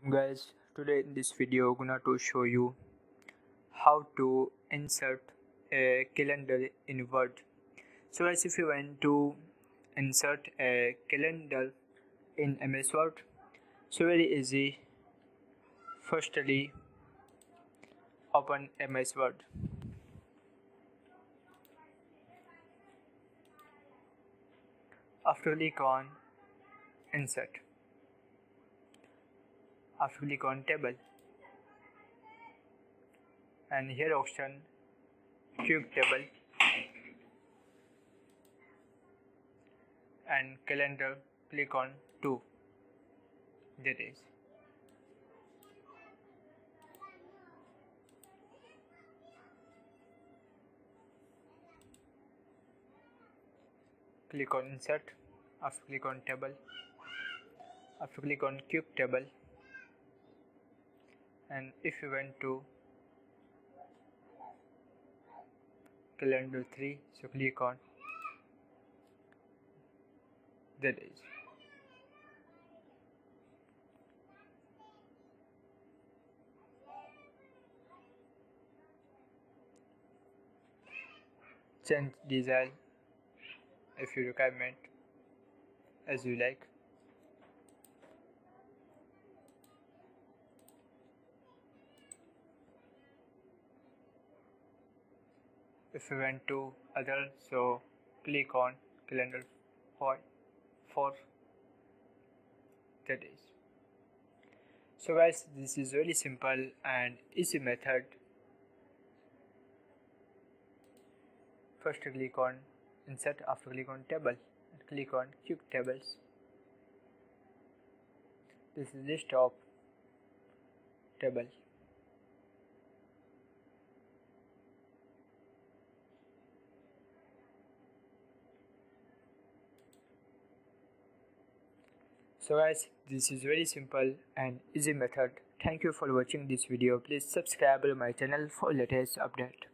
Guys, today in this video gonna to show you how to insert a calendar in Word. So guys, if you want to insert a calendar in MS Word, so very easy. Firstly, open MS Word. After click on insert. After click on table, and here option quick table and calendar, click on 2. That is. Click on insert. After click on table. After click on quick table, and if you went to calendar 3, so click on that is. Change design if you requirement as you like. If you went to other, so click on calendar 4 that is. So guys, this is very simple and easy method. First click on insert, after click on table and click on quick tables. This is list of table. So guys, this is very simple and easy method. Thank you for watching this video. Please subscribe to my channel for latest update.